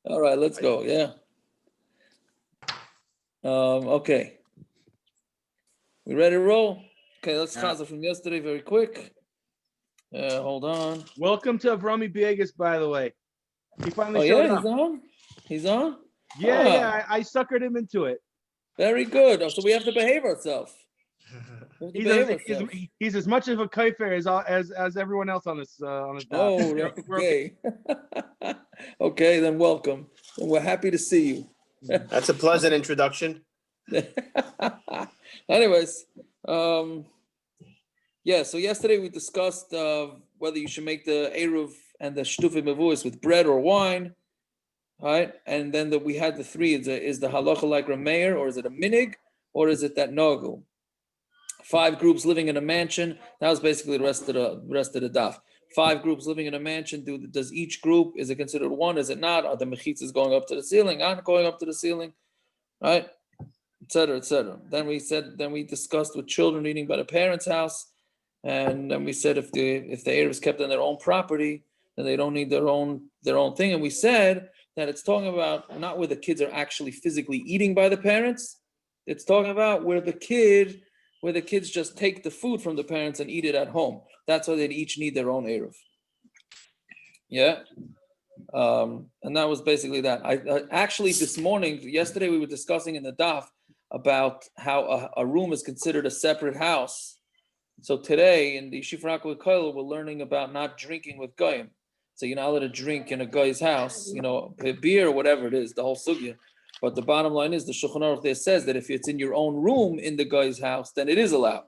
All right, let's go. Yeah. Okay. We ready to roll? Okay, let's chazah from yesterday very quick. Hold on. Welcome to Avrami Biegas, by the way. He finally showed up. He's on? He's on? Yeah, I suckered him into it. Very good. So we have to behave ourselves. He's as much of a kaifer as everyone else on this dot. Oh, okay. Okay, then welcome. And we're happy to see you. That's a pleasant introduction. Anyways, so yesterday we discussed whether you should make the eruv and the shituf mavui with bread or wine, right? And then we had the three. Is the halacha like R Meir, or is it a minig, or is it that nagu? 5 groups living in a mansion. That was basically the rest of the daf. 5 groups living in a mansion. Does each group, is it considered one? Is it not? Are the mechitzas going up to the ceiling? Aren't going up to the ceiling? Right? Etc. Etc. Then we discussed with children eating by the parents' house, and then we said if the eruv is kept on their own property, then they don't need their own thing. And we said that it's talking about not where the kids are actually physically eating by the parents. It's talking about where the kids just take the food from the parents and eat it at home. That's why they each need their own eruv. Yeah. And that was basically that. I actually yesterday we were discussing in the daf about how a room is considered a separate house. So today in the yeshiva we're learning about not drinking with goyim. So you're not allowed to drink in a guy's house, beer or whatever it is, the whole sugya. But the bottom line is the Shulchan Aruch there says that if it's in your own room in the guy's house, then it is allowed.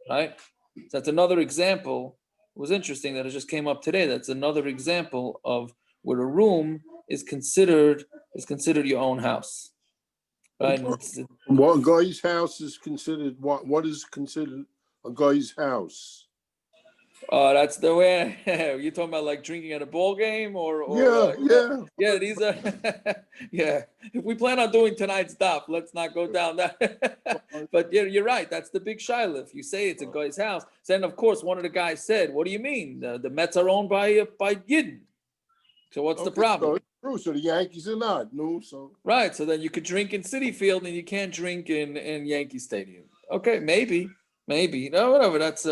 Right? So that's another example. It was interesting that it just came up today. That's another example of where a room is considered your own house. Right? What guy's house is considered? What is considered a guy's house? That's the way. You're talking about like drinking at a ball game, or yeah. These are yeah. If we plan on doing tonight's daf, let's not go down that. But yeah, you're right. That's the big shaila. If you say it's a guy's house, then of course one of the guys said, "What do you mean? The Mets are owned by Yidden. So what's the problem?" True. So the Yankees are not. No. So right. So then you could drink in Citi Field and you can't drink in Yankee Stadium. Okay, maybe. No, whatever. That's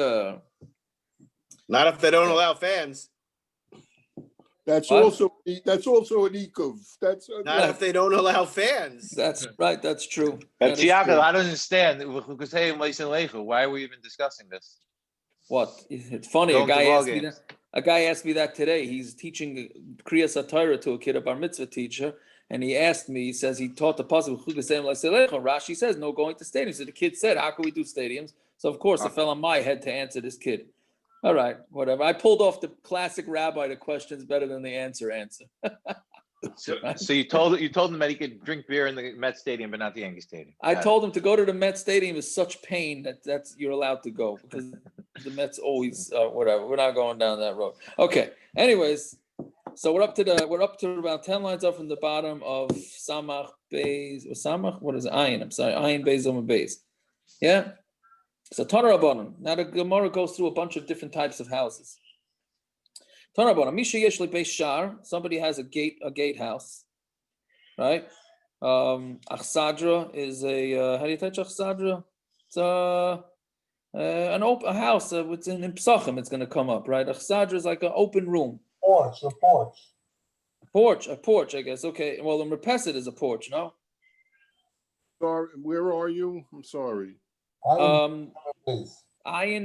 Not if they don't allow fans. That's also an eruv. That's not if they don't allow fans. That's right. That's true. But Yaakov, I don't understand. Why are we even discussing this? What? It's funny. A guy asked me that today. He's teaching Kriyas HaTorah to a kid, a bar mitzvah teacher, and he asked me. He says he taught the pasuk. Rashi says no going to stadiums. So the kid said, "How can we do stadiums?" So of course it fell on my head to answer this kid. All right, whatever. I pulled off the classic rabbi. The question's better than the answer. So you told him that he could drink beer in the Met Stadium, but not the Yankee Stadium. I told him to go to the Met Stadium is such pain that's you're allowed to go because the Mets always whatever. We're not going down that road. Okay. Anyways, so we're up to about 10 lines up from the bottom of Samach Beis or Samach. What is it? Ayin. I'm sorry. Ayin Beis Zoma Beis. Yeah. So Tanur Rabbanan. Now the Gemara goes through a bunch of different types of houses. Tanur Rabbanan. Misha yesh li beis shar. Somebody has a gatehouse, right? Achsadra is a how do you touch achsadra? It's an open house. It's in Psachim. It's going to come up, right? Achsadra is like an open room. A porch. I guess. Okay. Well, the Merpeset is a porch. No. Sorry, where are you? I'm sorry. Ayin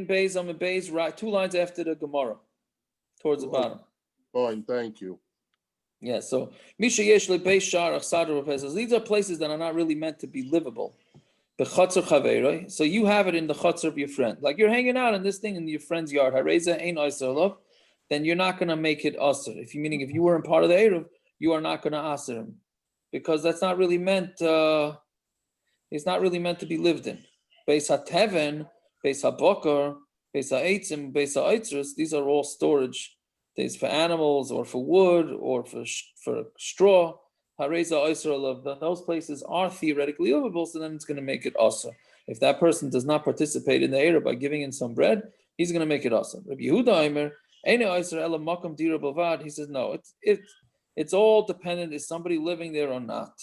Beis on the Beis, right? 2 lines after the Gemara, towards the bottom. Fine, thank you. Yeah, so Misha Yesh Le Beis Shar Achsadra Repezes. These are places that are not really meant to be livable. Bechatzer Chaveiroi. So you have it in the chutzner of your friend. Like you're hanging out in this thing in your friend's yard. Hareza Ein Oiser Lov. Then you're not going to make it aser. If you weren't part of the eruv, you are not going to aser him, because that's not really meant. It's not really meant to be lived in. Beis HaTeven, Beis HaBokar, Beis HaEitzim, Beis HaEitzrus, these are all storage days for animals or for wood or for straw. Hareza Oiser Lov. Those places are theoretically livable, so then it's going to make it aser. If that person does not participate in the eruv by giving in some bread, he's going to make it aser. Rabbi Yehuda Omer, He says no. It's all dependent. Is somebody living there or not?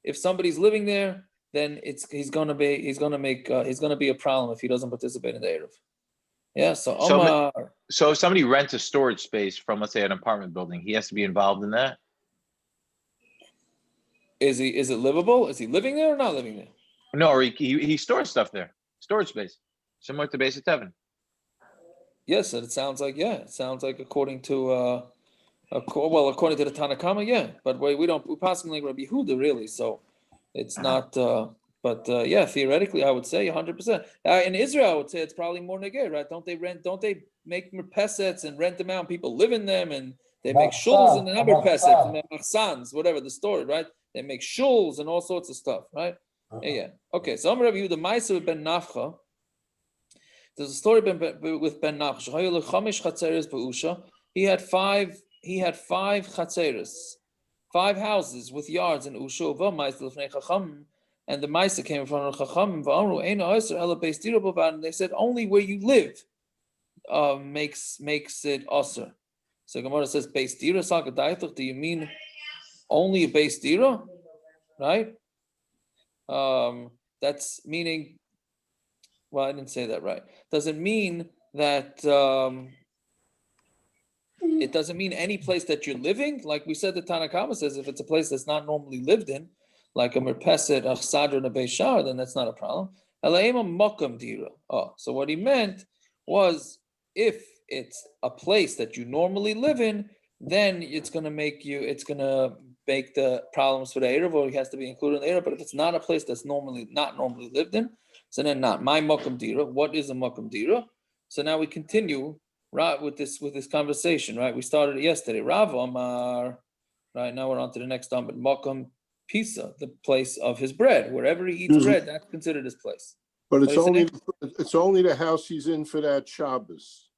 If somebody's living there, then he's gonna be a problem if he doesn't participate in the eruv. Yeah. So Omar. So if somebody rents a storage space from, let's say, an apartment building, he has to be involved in that. Is it livable? Is he living there or not living there? No, or he stores stuff there, storage space, similar to Beis Tevin. Yes, it sounds like according to according to the Tanakama, yeah. But we possibly like Rabbi Yehuda really, so it's not. Yeah, theoretically, I would say 100%. In Israel, I would say it's probably more negay, right? Don't they make merpesets and rent them out? And people live in them, and they make shuls and other merpesets and machsans, whatever the story, right? They make shuls and all sorts of stuff, right? Yeah. Okay. So I'm Rabbi Yehuda Ma'aser with Ben Nafcha. There's a story with Ben Nafcha. He had five chatzeres, 5 houses with yards in Usha. And the Maisa came in front of Chacham, and they said only where you live makes it usher. So Gemara says Beis Dira Sakadaitach. Do you mean only a Beis Dira? Right? That's meaning. Well, I didn't say that right. Doesn't mean that. It doesn't mean any place that you're living. Like we said, the Tanakama says if it's a place that's not normally lived in, like a merpeset, a chsadr, and a beishar, then that's not a problem. Oh, so what he meant was if it's a place that you normally live in, then it's going to make the problems for the eruv, or it has to be included in the eruv. But if it's not a place that's not normally lived in, so then not my makam dira. What is a makam dira? So now we continue right with this conversation. Right, we started it yesterday. Rav Amar. Right now we're on to the next Amud. Makam Pisa, the place of his bread, wherever he eats bread, that's considered his place. But it's only the house he's in for that Shabbos,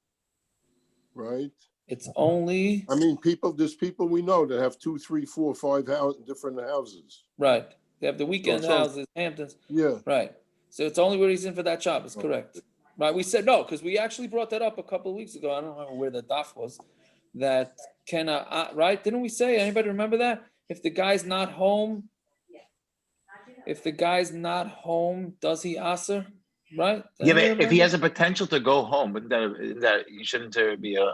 right? It's only. I mean, there's people we know that have 2, 3, 4, 5 different houses. Right. They have the weekend houses, Hamptons. Yeah. Right. So it's only where he's in for that Shabbos, correct? Right. We said no because we actually brought that up a couple of weeks ago. I don't remember where the daf was. That right? Didn't we say? Anybody remember that? If the guy's not home, does he aser? Right? Yeah, but if he has a potential to go home, but that shouldn't there be a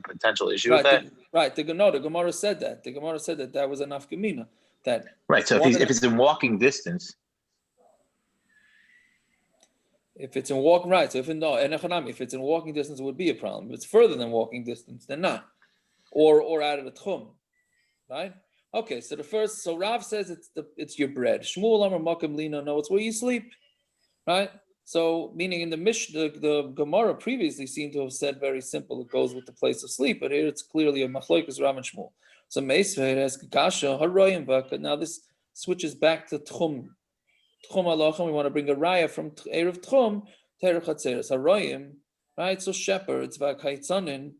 potential issue with that? The Gemara said that. The Gemara said that was enough gemina. That right. So if it's in walking distance. If it's in walking, right? So if it's in walking distance, it would be a problem. If it's further than walking distance, then not, or out of the tchum, right? Okay, so Rav says it's your bread. Shmuel Amar Makam Lina, no, it's where you sleep, right? So meaning in the Mishna, the Gemara previously seemed to have said very simple, it goes with the place of sleep, but here it's clearly a Machlokes Rav and Shmuel. So Meisvei has Gasha Haroyim Vaka. Now this switches back to Tchum. Tchum Alachim. We want to bring a raya from eruv Tchum to eruv Chatzeres Haroyim, right? So shepherds Vakaytzanin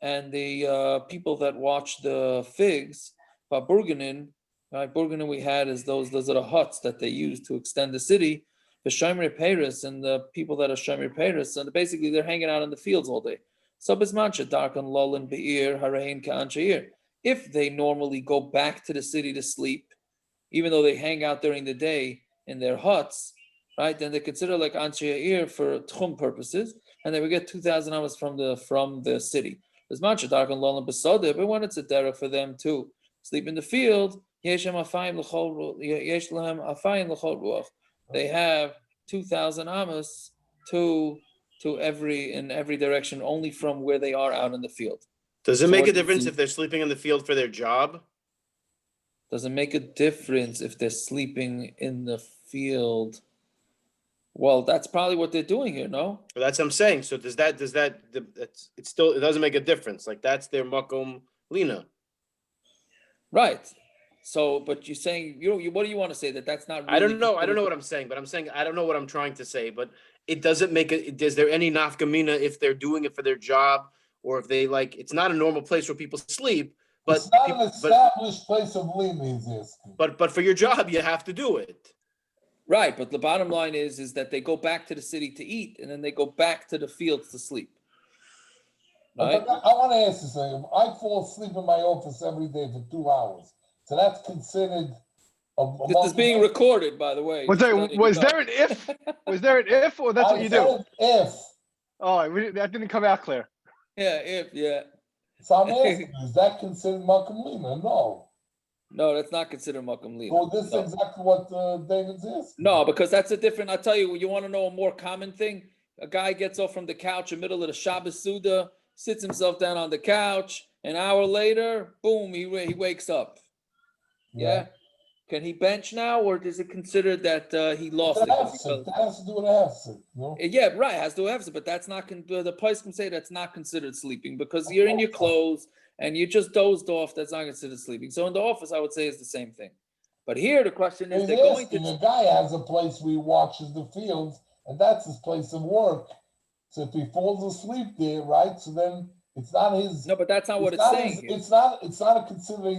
and the people that watch the figs. Burganin, right? Burganin we had is those are the huts that they use to extend the city. The Shomer Paris and the people that are Shomer Paris, and basically they're hanging out in the fields all day. Sabizmancha darkan lolin beir harahin ka'anchair. If they normally go back to the city to sleep, even though they hang out during the day in their huts, right? Then they consider like anchair for tchum purposes, and they would get 2,000 amas from the city. Bizmancha darkan lolin besode, but when it's a derech for them too. Sleep in the field. They have 2,000 amas in every direction, only from where they are out in the field. Does it make a difference if they're sleeping in the field for their job? Does it make a difference if they're sleeping in the field? Well, that's probably what they're doing here, no? Well, that's what I'm saying. So it doesn't make a difference. Like that's their makom lina. Right. So, but you're saying what do you want to say that's not? Really I don't know what I'm saying, but I'm saying I don't know what I'm trying to say. But it doesn't make it. Is there any nafkamina if they're doing it for their job or if they like? It's not a normal place where people sleep. But it's not an established place of living. But for your job, you have to do it. Right. But the bottom line is that they go back to the city to eat, and then they go back to the fields to sleep. right? I want to ask you something. If I fall asleep in my office every day for 2 hours, so that's considered This is being recorded, by the way. Was just there letting you was know. there an if? Was there an if, or that's what I you do? said if. Oh, that didn't come out clear. Yeah. So I'm asking, is that considered Malcolm Lima? No. No, that's not considered Makam Lina. So this is No. exactly what David's asking. No, because that's a different. I'll tell you. You want to know a more common thing? A guy gets up from the couch in the middle of the Shabbos Suda, sits himself down on the couch. An hour later, boom, he wakes up. Yeah. Can he bench now, or is it considered that he lost it? That has to do with a hefsek, no? Yeah, right. Has to have, but that's not. The place can say that's not considered sleeping because you're in your clothes and you just dozed off. That's not considered sleeping. So in the office, I would say it's the same thing. But here, the question is, He's they're going asking, to. a guy has a place where he watches the fields, and that's his place of work. So if he falls asleep there, right? So then it's not his. No, but that's not what it's not saying. his, it's not a considered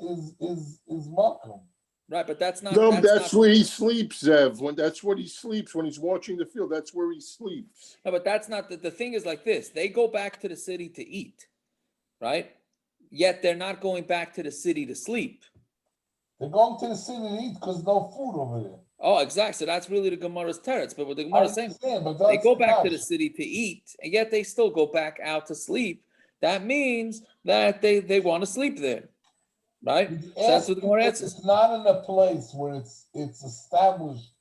is Malcolm. Right, but that's not. No, that's not, where he sleeps, Zev. That's what he sleeps when he's watching the field. That's where he sleeps. No, but that's not. The thing is like this: they go back to the city to eat, right? Yet they're not going back to the city to sleep. They're going to the city to eat because no food over there. Oh, exactly. So that's really the Gemara's teretz. But what the Gemara is saying, But they go back to the city to eat, and yet they still go back out to sleep. That means that they want to sleep there, right? So that's what the Gemara answers. It's not in a place where it's established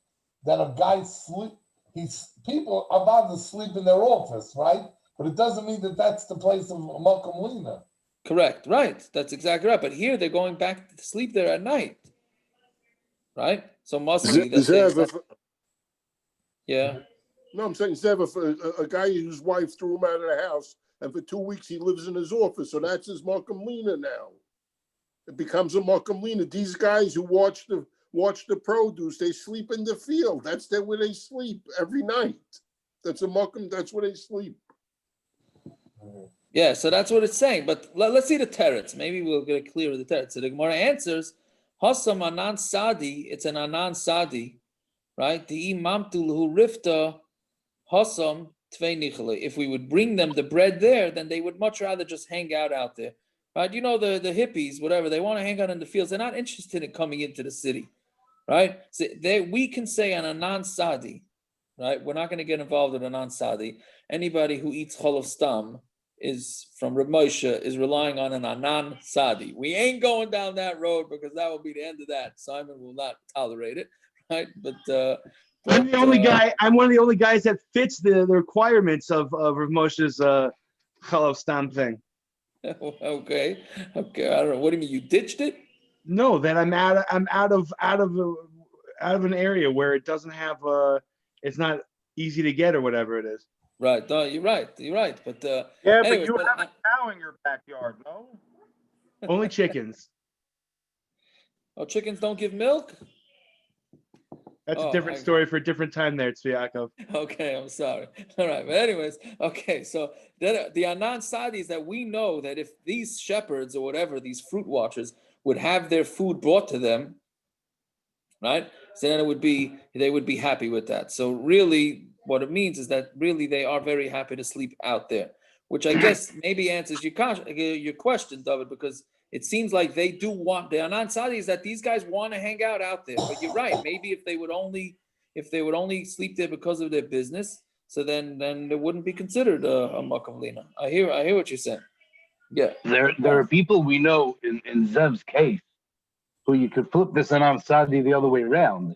that a guy sleep. People are allowed to sleep in their office, right? But it doesn't mean that that's the place of Malcolm Lina. Correct, right. That's exactly right. But here they're going back to sleep there at night, right? So must be that yeah. No, I'm saying Zev, if a guy whose wife threw him out of the house, and for 2 weeks he lives in his office, so that's his Malcolm Lina now. It becomes a Malcolm Lina. These guys who watch the produce, they sleep in the field. That's where they sleep every night. That's a Malcolm. That's where they sleep. Yeah, so that's what it's saying. But let's see the teretz. Maybe we'll get it clear with the teretz. So the Gemara answers, Hasam anan sadi, it's an anan sadi, right? The imamtul hu rifta hasam tvei nichale. If we would bring them the bread there, then they would much rather just hang out there. Right? You know, the hippies, whatever, they want to hang out in the fields. They're not interested in coming into the city. Right? So we can say an anan sadi, right? We're not going to get involved in anan sadi. Anybody who eats chol of stam is from Reb Moshe is relying on an anan sadi. We ain't going down that road because that will be the end of that. Simon will not tolerate it, right? But I'm the only guy. I'm one of the only guys that fits the requirements of Rav Moshe's Chalav Stam thing. Okay. I don't know. What do you mean? You ditched it? No, that I'm out of an area where it doesn't have it's not easy to get or whatever it is. Right. No, you're right. But yeah, anyways, but you have a cow in your backyard, no? Only chickens. Oh, chickens don't give milk? That's a different story for a different time there, Tzviakov. Okay, I'm sorry. All right, but anyways, okay, so the Anan Sadi is that we know that if these shepherds or whatever, these fruit watchers would have their food brought to them, right? So then they would be happy with that. So really what it means is that really they are very happy to sleep out there, which I guess maybe answers your question, David, because it seems like they do want the Anan Sadi is that these guys want to hang out there. But you're right. Maybe if they would only sleep there because of their business, so then it wouldn't be considered a Makam Lina. I hear what you're saying. Yeah. There are people we know in Zev's case who you could flip this Anan Sadi the other way around.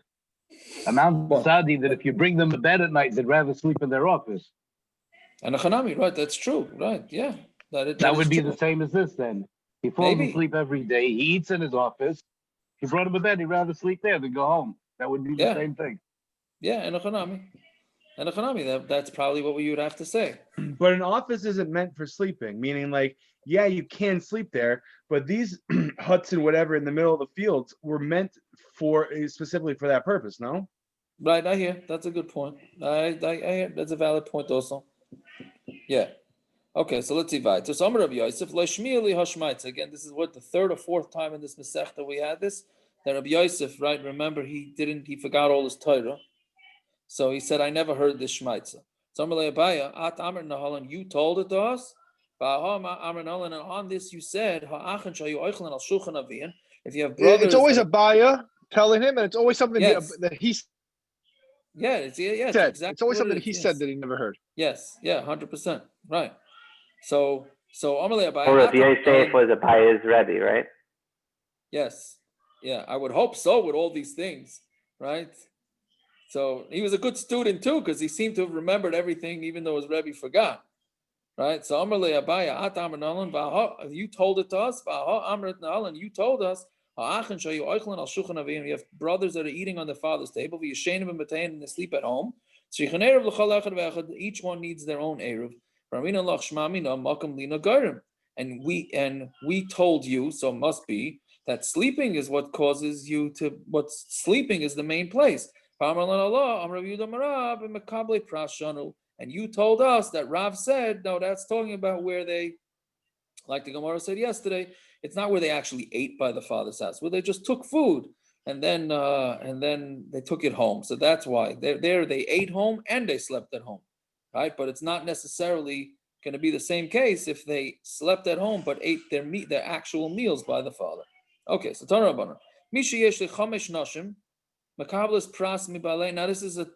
Anan Sadi that if you bring them to bed at night, they'd rather sleep in their office. And a Hanami, right? That's true. Right. Yeah. That would be the same as this then. He falls asleep every day. He eats in his office. If you brought him to bed, he'd rather sleep there than go home. That would be the same thing. Yeah, and a Hanami. That's probably what you would have to say. But an office isn't meant for sleeping, meaning like, yeah, you can sleep there, but these huts and whatever in the middle of the fields were meant for specifically for that purpose, no? Right, I hear. That's a good point. I hear. That's a valid point also. Yeah. Okay, so let's see. So Amud Rabbi Yosef, Lashmieli Hashmaitz. Again, this is what the third or fourth time in this Masechta we had this. That Rabbi Yosef, right? Remember, he forgot all his Torah, so he said, "I never heard this Shmaitza." So Amar Abaya, At Amar Nahalan, you told it to us. And on this you said, if you have Yeah, brothers, it's always a baya telling him, and it's always something Yes. that he it's said. exactly It's always what something it that he is, said yes. that he never heard. Yes, 100%. Right. So Amalei Abaye. Or if Yosef was Abaye's Rebbe, right? Yes. Yeah, I would hope so with all these things, right? So he was a good student too, because he seemed to have remembered everything, even though his Rebbe forgot. Right? So Amalei Abaye, you told it to us, and you told us, you have brothers that are eating on their father's table, and they sleep at home. Each one needs their own eruv. And we told you, so it must be that sleeping is what causes you to. What's sleeping is the main place. And you told us that Rav said, no, that's talking about where they, like the Gemara said yesterday, it's not where they actually ate by the father's house, where they just took food and then they took it home. So that's why they ate home and they slept at home, right? But it's not necessarily going to be the same case if they slept at home but ate their actual meals by the father. Okay, so Tana Rabbanan. Misha yesh lechamesh nashim, makablas pras mibalei. Now this is a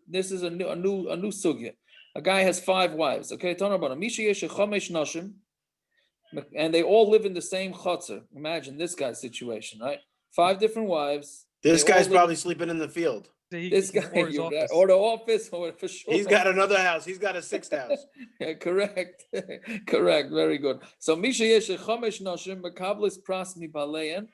new sugya. A guy has 5 wives. Okay, Tana Rabbanan. Misha yesh lechamesh nashim, and they all live in the same chutzner. Imagine this guy's situation, right? 5 different wives. This guy's probably sleeping in the field. This guy, or his office. Or the office, or for sure. He's got another house. He's got a 6th house. Yeah, correct. Correct. Very good. So Misha yesh chamesh nashim makablis pras mibalein,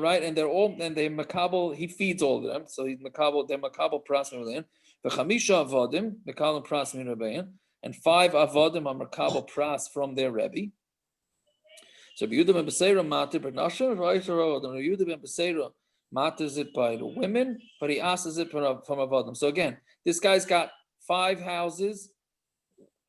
right? And they makabel. He feeds all of them. So he's makabel. They're makabel pras mibalein. V'chamisha avodim makabel pras mibalein, and 5 avodim are makabel pras from their rebbe. So Yehuda ben Beseira matir per nashim, right? Or Yehuda ben Beseira matters it by the women, but he asks it from avodim. So again, this guy's got 5 houses,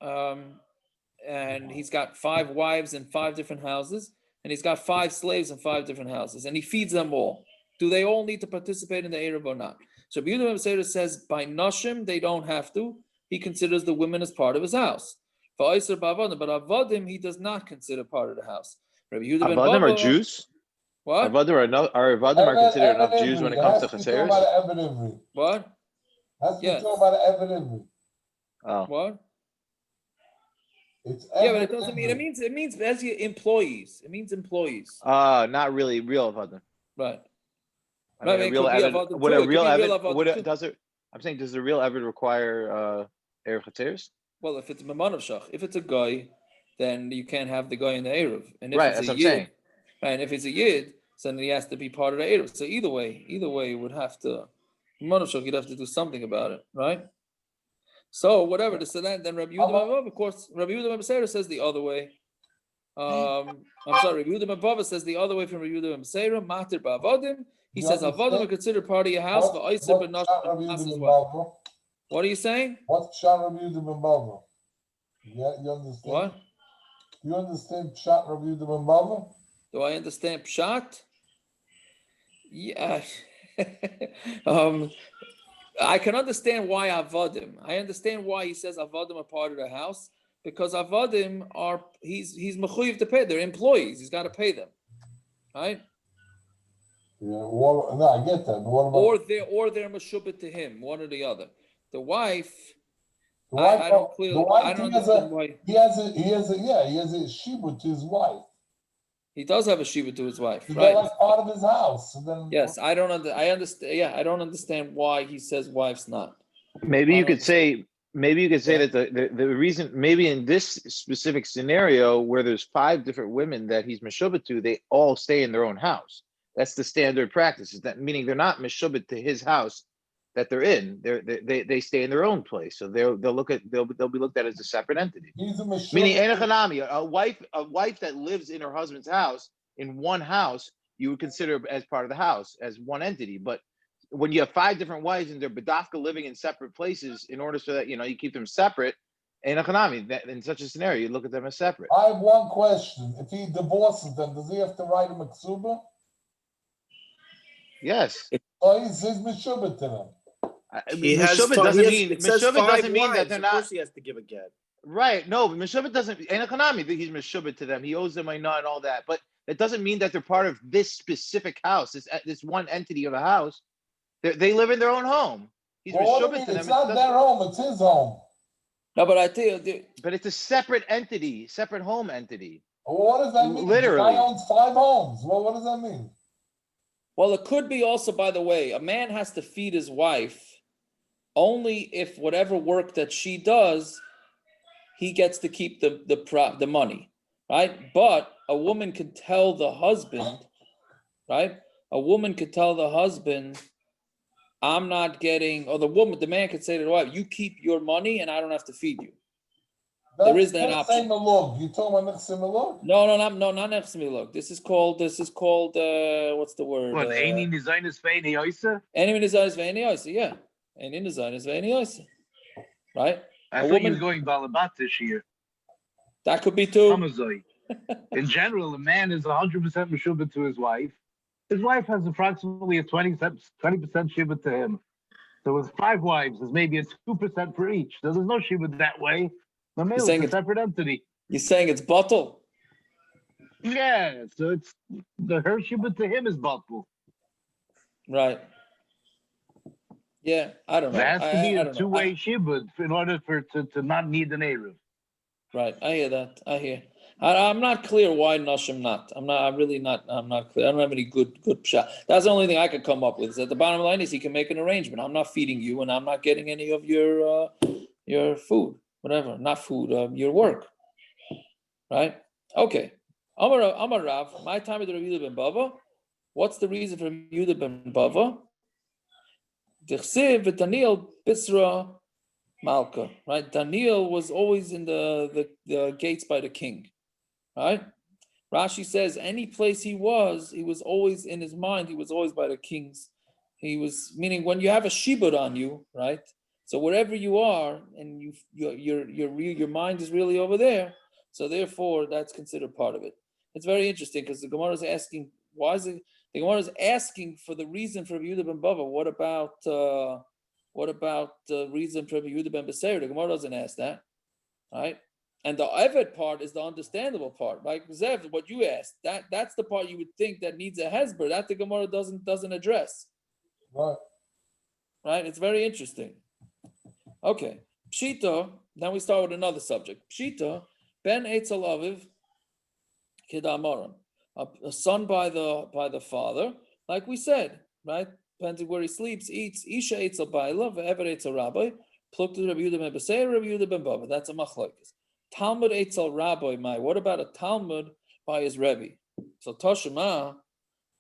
and he's got 5 wives in 5 different houses, and he's got 5 slaves in 5 different houses, and he feeds them all. Do they all need to participate in the eruv or not? So Yehuda ben Beseira says by nashim they don't have to. He considers the women as part of his house. For Oyser ba'avodim, but avodim he does not consider part of the house. Avodim are Jews? What? Avodim are considered enough Jews when it comes to chaseres? What? That's yes. About Evan. Oh. What? It's but it doesn't mean it means as your employees. It means employees. Not really real Avodim. Right. I mean, real Evid, would a real Evid, I'm saying, does the real Evid require eruv chaseres? Well, if it's Mamanav Shach, if it's a guy, then you can't have the guy in the eruv. And if right, it's that's a what I'm yid, saying. Right, and if it's a yid, so then he has to be part of the eruv. So either way, you would have to, Mamanav Shach, you'd have to do something about it, right? So whatever. So then Rabbi Yehuda, of course, Rabbi Yehuda ben Beseira says the other way. I'm sorry, Rabbi Yehuda ben Bava says the other way from Rabbi Yehuda ben Beseira. Matir ba'avodim. He says avodim are considered part of your house. What are you saying? What's Pshat Rabbi Yehuda ben Bava? Yeah, you understand? What? You understand Pshat Rabbi Yehuda ben Bava? Do I understand Pshat? Yeah. I can understand why avodim. I understand why he says avodim are part of the house, because avodim are he's mechuyev to pay. They're employees. He's got to pay them, right? Yeah. No, I get that. What about, or they're meshubet to him, one or the other. The wife. I don't clearly. I don't understand why he has a shibud to his wife. He does have a shiva to his wife, He's right? Like part of his house. So then, yes, I understand. Yeah, I don't understand why he says wife's not. Maybe you could say that the reason, maybe in this specific scenario where there's 5 different women that he's meshubet to, they all stay in their own house. That's the standard practice. Is that meaning they're not meshubet to his house that they're in? They stay in their own place, so they'll be looked at as a separate entity. Meaning, a wife that lives in her husband's house in one house, you would consider as part of the house as one entity. But when you have 5 different wives and they're bedafka living in separate places, in order so that you keep them separate, in such a scenario, you look at them as separate. I have one question: if he divorces them, does he have to write him a ksuba? Yes. Oh, he's meshubet to them. He has doesn't mean that they're not. Of course he has to give a get. Right. No, but Meshubit doesn't, in economy, he's Meshubit to them. He owes them a not and all that. But it doesn't mean that they're part of this specific house, this one entity of a house. They live in their own home. He's Well, what do you Meshubit mean? to them. It's not their home, it's his home. No, but I tell you, But it's a separate entity, separate home entity. Well, what does that mean? Literally. The guy owns 5 homes. Well, what does that mean? well, it could be also, by the way, a man has to feed his wife only if whatever work that she does, he gets to keep the money, right? But a woman can tell the husband, right? A woman could tell the husband, I'm not getting, or the man could say to the wife, you keep your money and I don't have to feed you. There is that option. You talking about Nechse Milog? No, not Nechse Milog. This is called, what's the word? What, Eini Nizaynus Ve'eini Yoisa? Eini Nizaynus Ve'eini Yoisa, yeah. Eini Nizaynus Ve'eini Yoisa. Right? I thought you was going Balabat this year. That could be too. Hamazoi. In general, a man is 100% Meshubit to his wife. His wife has approximately a 20% shibut to him. So with 5 wives, there's maybe a 2% for each. So there's no shibut that way. The male is a separate entity. You're saying it's bottle? Yeah, so it's her shibut to him is bottle. Right. Yeah, I don't know. There has to be a a two-way shibut in order to not need an eruv. Right, I hear that. I'm not clear why Nashim not. I'm not clear. I don't have any good shot. That's the only thing I could come up with. Is that the bottom line is he can make an arrangement. I'm not feeding you, and I'm not getting any of your food, whatever. Not food, your work. Right? Okay. Amar Rav. My time with Rav Yehuda ben Bava. What's the reason for Rav Yehuda ben Bava? D'chsev v'Daniel Bisra Malka. Right? Daniel was always in the gates by the king. Right? Rashi says any place he was always in his mind, he was always by the kings. He was, meaning when you have a shibud on you, right? So wherever you are, and your mind is really over there, so therefore that's considered part of it. It's very interesting because the Gemara is asking, why is it? The Gemara is asking for the reason for Rabbi Yehuda ben Bava. What about the reason for Rabbi Yehuda ben Beseir? The Gemara doesn't ask that, right? And the Eved part is the understandable part, like Zev, what you asked. That's the part you would think that needs a hesber. That the Gemara doesn't address. Right. Right? It's very interesting. Okay. Pshita, then we start with another subject. Pshita, Ben Eitzel Aviv, Kidamaram. A son by the father, like we said, right? Depending where he sleeps, eats, Isha Eitzel Baila, Ve'ever Eitzel Rabbi, Pluktu Rabbi Yehuda ben Beseir, Rabbi Yehuda ben Bava. That's a Machlokes. Talmud Eitzel Rabbi Mai. What about a Talmud by his Rebbe? So Toshima,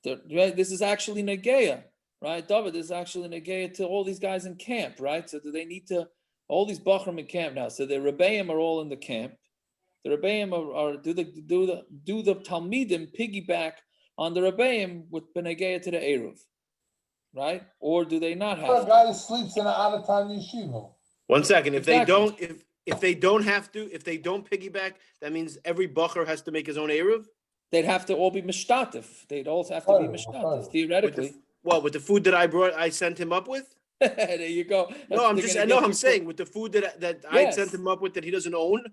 this is actually Negeya, right? David, this is actually Negeya to all these guys in camp, right? So do they need to, all these bochurim in camp now? So the rabbeim are all in the camp. The rabbeim are do the talmidim piggyback on the rabbeim with benegeya to the eruv, right? Or do they not have? A guy sleeps in an out-of-town yeshiva. 1 second. If they Exactly. don't, if they don't have to, if they don't piggyback, that means every bocher has to make his own eruv. They'd have to all be mishtatif. They'd all have to be mishtatif, theoretically. With the food that I sent him up with. There you go. I'm saying with the food that I sent him up with that he doesn't own.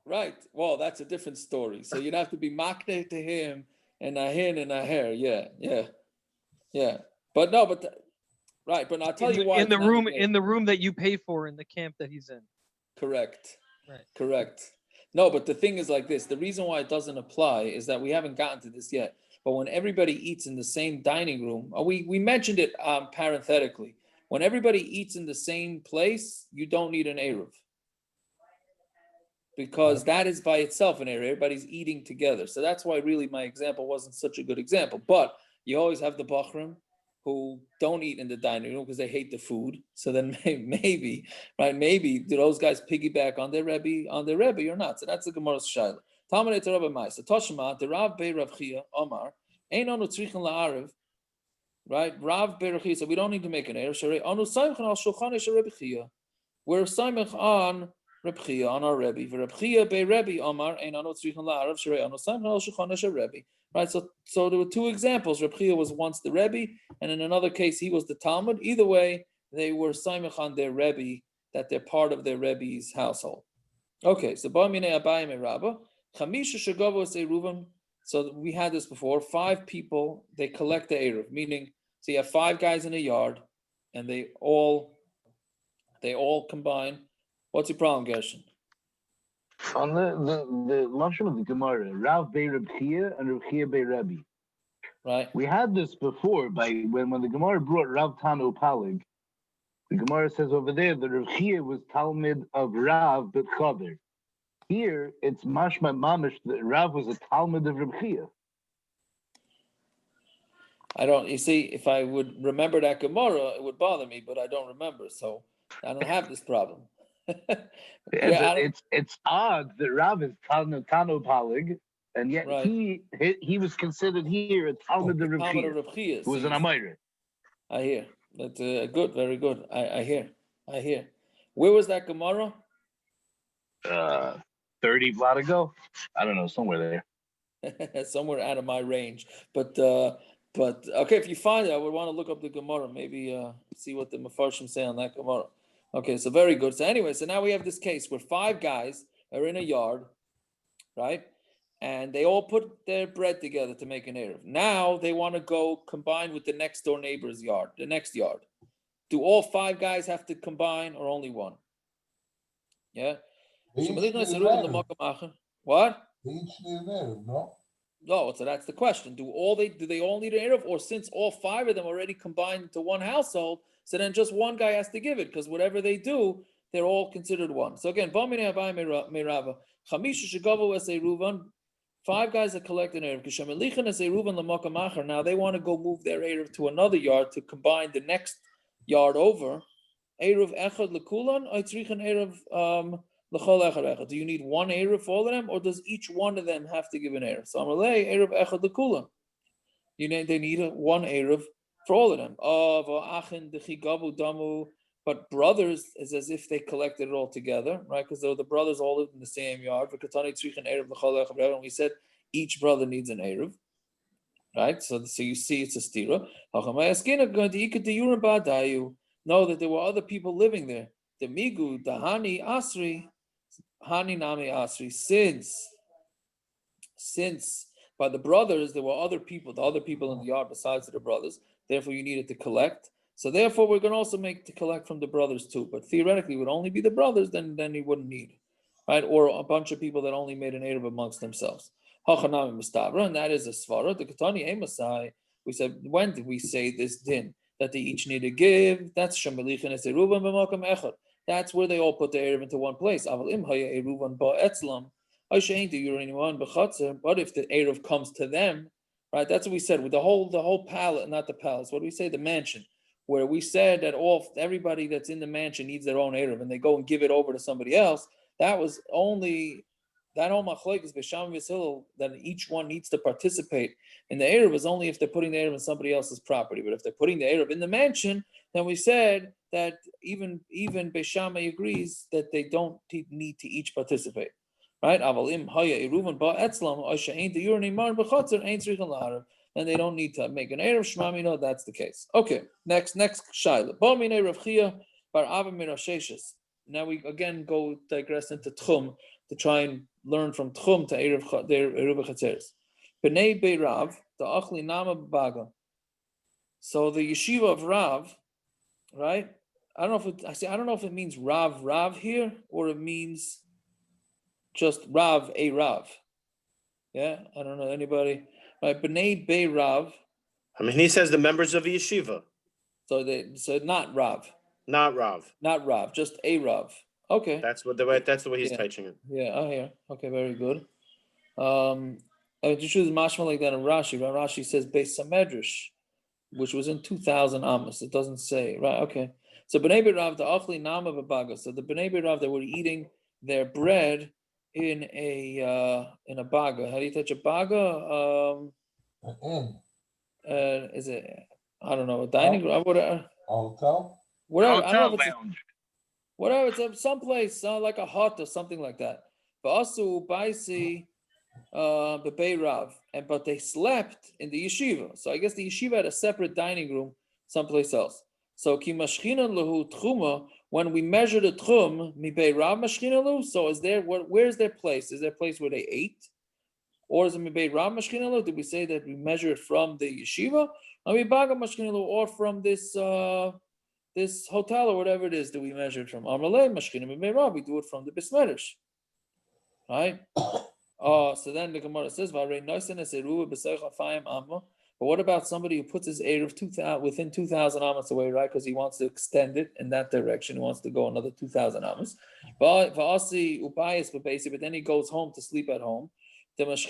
Right. Well, that's a different story. So you'd have to be makne to him and a hin and a hair. Yeah. But I'll tell you why. In the room that you pay for in the camp that he's in. Correct. Right. Correct. No, but the thing is like this. The reason why it doesn't apply is that we haven't gotten to this yet. But when everybody eats in the same dining room, we mentioned it parenthetically. When everybody eats in the same place, you don't need an eruv. Because that is by itself an area. Everybody's eating together. So that's why really my example wasn't such a good example. But you always have the bochurim who don't eat in the dining room because they hate the food. So then maybe do those guys piggyback on their Rebbe or not? So that's the Gemara's shayla. Talmud et Rabbi Ma'isa. Toshma, the Rav Bei Rav Chia, Omar, Ein onu tzrichen la'arev. Right? Rav Bei Rav Chia said, we don't need to make an eruv. Sharei onu saimchen al shulchan eshe Rabbi Chia. We're saimch on Reb Chia, on our Rebbe. Reb Chia Bei Rebbe, Omar, Ein onu tzrichen la'arev. Sharei onu saimchen al shulchan eshe Rebbe. Right? So there were two examples. Reb Chia was once the Rebbe, and in another case, he was the Talmud. Either way, they were saimch on their Rebbe, that they're part of their Rebbe's household. Okay, so Ba'amine Abayim Rabba, Chamisha Shagavos Eruvim. So we had this before. 5 people, they collect the eruv, meaning so you have 5 guys in a yard, and they all combine. What's your problem, Gershon? On the luncheon of the Gemara, Rav Bei Reb Chia and Reb Chia Bei Rebbe. Right. We had this before by when the Gemara brought Rav Tanu Palig. The Gemara says over there that Reb Chia was Talmud of Rav Bet Chaver. Here it's mashma mamish that Rav was a Talmud of Reb Chia. I don't. You see, if I would remember that Gemara, it would bother me, but I don't remember, so I don't have this problem. It's odd that Rav is Tanu Palig, and yet Right. he was considered here a Talmud of Reb Talmud Chia, of Reb Chia, who was an see, Amir. I hear. That's good, very good. I hear. Where was that Gemara? 30 blot ago. I don't know, somewhere there. Somewhere out of my range. But okay, if you find it, I would want to look up the Gemara, maybe see what the Mefarshim say on that Gemara. Okay, so very good. So anyway, so now we have this case where 5 guys are in a yard, right? And they all put their bread together to make an eruv. Now they want to go combine with the next door neighbor's yard, the next yard. Do all 5 guys have to combine or only one? Yeah. They each need an eruv. What? They each need an eruv, no? No, so that's the question. Do they all need an eruv, or since all 5 of them already combined into one household, so then just one guy has to give it, because whatever they do, they're all considered one. So again, 5 guys that collect an eruv. Now they want to go move their eruv to another yard to combine the next yard over. Eruv echad lekulan, or tzrichen eruv l'chol echad echad. Do you need one eruv for all of them, or does each one of them have to give an eruv? So Amalei eruv echad lekulan. They need one eruv for all of them. But brothers is as if they collected it all together, right? Because the brothers all live in the same yard. And we said each brother needs an eruv, right? So you see it's a stira. Know that there were other people living there. The migu, the hani asri, hani nami asri. Since by the brothers there were other people in the yard besides the brothers. Therefore, you needed to collect. So therefore, we're going to also make to collect from the brothers too. But theoretically, it would only be the brothers. Then he wouldn't need, right? Or a bunch of people that only made an eruv amongst themselves. Hachanami mustavra, and that is a svara. The katani emasai. We said, when did we say this din that they each need to give? That's shemelichin es eruvan b'makam echad. That's where they all put the eruv into one place. Aval im haya eruvan ba'etzlam. But if the eruv comes to them, right? That's what we said with the whole palace, not the palace. What do we say? The mansion, where we said that everybody that's in the mansion needs their own eruv, and they go and give it over to somebody else. That was only that whole Machlokes b'sham v'sil that each one needs to participate in the eruv is only if they're putting the eruv in somebody else's property. But if they're putting the eruv in the mansion, then we said that even Beishamai agrees that they don't need to each participate. Right? Avalim haya eruvan ba etzlam asha ain't the urine mar b'chatzer ain't tzrichen la'arav, and they don't need to make an eruv. Shmamino, that's the case. Okay, next shaila. Ba minei Rav Chia bar Ava mirasheshes. Now we again go digress into Tchum to try and learn from Tchum to eruv chatzeres. Bnei Bei Rav the achli nama baga. So the yeshiva of Rav, right? I don't know if it means Rav here or it means just Rav, a Rav. Yeah, I don't know anybody. Right, B'nai Bei Rav. I mean, he says the members of the yeshiva. So not Rav. Not Rav. Not Rav, just a Rav. Okay. That's the way he's teaching it. Yeah, I hear. Okay, very good. I mean, to choose mashma like that in Rashi. Right? Rashi says Beis Samedrash, which was in 2000 Amos. It doesn't say. Right, okay. So B'nai Bei Rav, the Achli Nama B'Baga. So the B'nai Bei Rav, they were eating their bread in a baga. How do you touch a baga? Is it? I don't know. A dining room. Hotel. Whatever. Hotel I don't know if lounge. whatever. It's someplace like a hut or something like that. V'asu baisi b'bei Rav, but they slept in the yeshiva. So I guess the yeshiva had a separate dining room someplace else. So ki mashchinan lahu tchuma, when we measure the tchum, mibei rav mashkinalu, so is there, where's their place? Is there a place where they ate? Or is it mibei rav mashkinalu? Did we say that we measure it from the yeshiva? Or from this this hotel or whatever it is that we measure it from? Amalei mashkina mibei rav, we do it from the bismerish. Right? So then the Gemara says, but what about somebody who puts his eruv within 2,000 amas away, right? Because he wants to extend it in that direction. He wants to go another 2,000 amas. But then he goes home to sleep at home. From his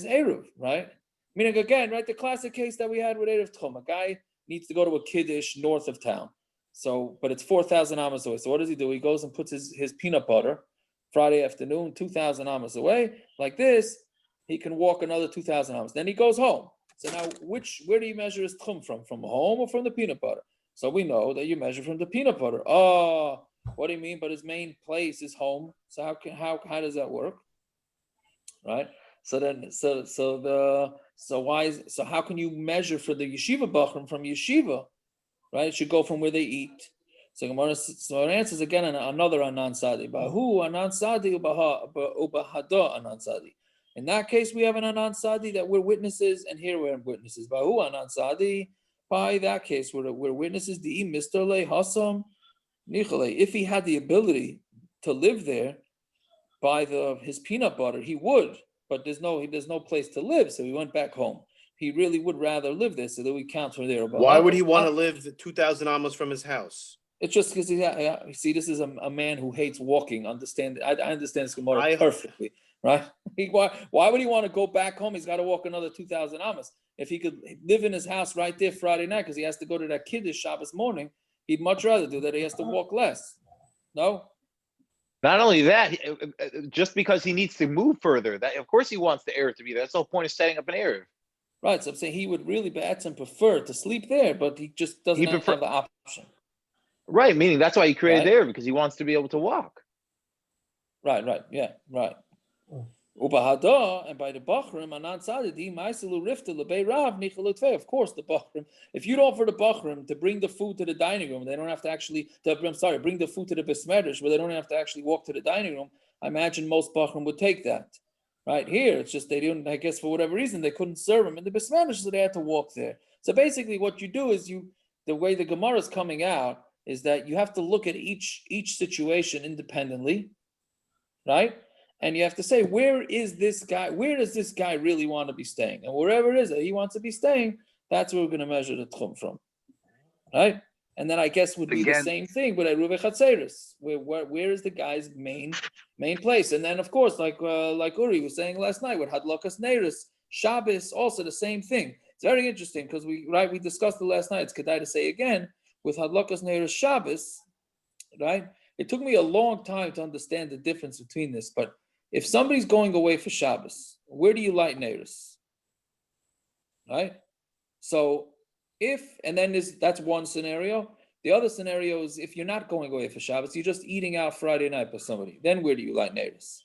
eruv, right? Meaning again, right? The classic case that we had with eruv tchum. A guy needs to go to a kiddush north of town. So, but it's 4,000 amas away. So what does he do? He goes and puts his peanut butter Friday afternoon, 2,000 amas away. Like this, he can walk another 2,000 amas. Then he goes home. So now, where do you measure his tchum from? From home or from the peanut butter? So we know that you measure from the peanut butter. Oh, what do you mean? But his main place is home. So how does that work? Right? So then, so how can you measure for the yeshiva bochurim from yeshiva? Right? It should go from where they eat. So it answers again another anan sadi. Bahu anan sadi ubahada anan sadi. In that case, we have an anan sadi that we're witnesses, and here we're witnesses. Bahu anan sadi. By that case, we're witnesses. Di Mr. Le Hasam Nichale. If he had the ability to live there by his peanut butter, he would. But there's no place to live, so he went back home. He really would rather live there, so that we count from there. Why would he want to live 2,000 amas from his house? It's just because see, this is a man who hates walking. I understand this Gemara perfectly, right? Why would he want to go back home? He's got to walk another 2,000 amas. If he could live in his house right there Friday night, because he has to go to that kiddush Shabbos morning, he'd much rather do that. He has to walk less. No. Not only that, just because he needs to move further, that of course he wants the eruv to be there. That's the whole point of setting up an eruv. Right. So I'm saying he would really prefer to sleep there, but he just doesn't have the option. Right, meaning that's why he created there, because he wants to be able to walk. Right, yeah, right. Ubahada, and by the bochurim, anan sadidi, ma'iselu rifta lebei rav nichalutvei. Of course, the bochurim. If you'd offer the bochurim to bring the food to the dining room, they don't have to actually. Bring the food to the besmerish, where they don't have to actually walk to the dining room. I imagine most bochurim would take that. Right here, it's just they didn't. I guess for whatever reason they couldn't serve them in the besmerish, so they had to walk there. So basically, what you do is the way the Gemara is coming out is that you have to look at each situation independently, right? And you have to say, where does this guy really want to be staying? And wherever it is that he wants to be staying, that's where we're going to measure the tchum from, right? And then I guess would be the same thing with eruv chatzeris. Where is the guy's main place? And then of course, like Uri was saying last night with hadlakas neiris, Shabbos, also the same thing. It's very interesting because we discussed it last night. It's kedai to say again. With Hadlakas Neiros Shabbos, right? It took me a long time to understand the difference between this. But if somebody's going away for Shabbos, where do you light Neiros? Right? So that's one scenario. The other scenario is if you're not going away for Shabbos, you're just eating out Friday night with somebody. Then where do you light Neiros?